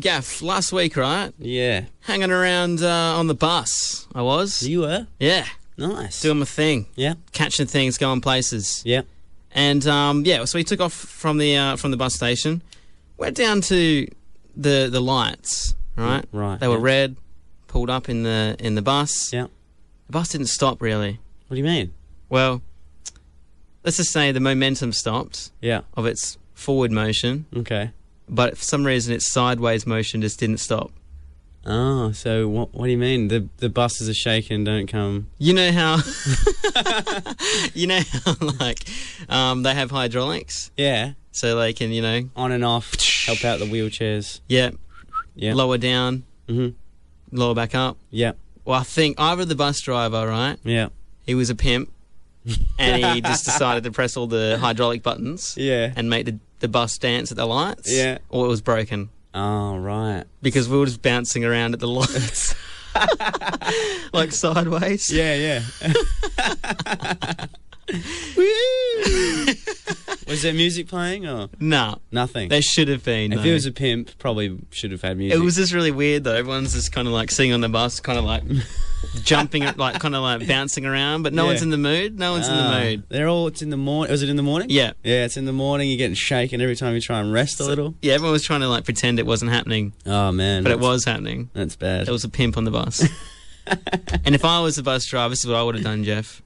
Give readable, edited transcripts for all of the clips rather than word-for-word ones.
Gaff, last week, right? Yeah. Hanging around on the bus, I was. You were? Yeah. Nice. Doing my thing. Yeah. Catching things, going places. Yeah. And, so we took off from the bus station, went down to the lights, right? Right. They were red, pulled up in the bus. Yeah. The bus didn't stop, really. What do you mean? Well, let's just say the momentum stopped Yeah. of its forward motion, Okay. but for some reason its sideways motion just didn't stop. Oh, so what do you mean? The buses are shaking, don't come... You know how, like, they have hydraulics, Yeah. so they can, On and off, help out the wheelchairs. yeah, Yeah. lower down, Mm-hmm. lower back up. Yeah. Well, I think either the bus driver, right, Yeah. he was a pimp, and he just decided to press all the hydraulic buttons Yeah. and make the bus dance at the lights, Yeah. or it was broken. Oh, right. Because we were just bouncing around at the lights. Like sideways. Yeah, yeah. Was there music playing or Nah. nothing? There should have been. If though. it was a pimp, probably should have had music. It was just really weird though. Everyone's just kind of like sitting on the bus, kind of like jumping, like kind of like bouncing around, but no Yeah. one's in the mood. No one's in the mood. It's in the morning. Was it in the morning? Yeah. Yeah, it's in the morning. You're getting shaken every time you try and rest a little. Yeah, everyone was trying to like pretend it wasn't happening, Oh, man. but it was happening. That's bad. There was a pimp on the bus. And if I was the bus driver, this is what I would have done, Jeff.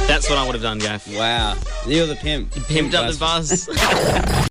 That's what I would have done, Gaff. Wow. You're the pimp. Pimped up the bus.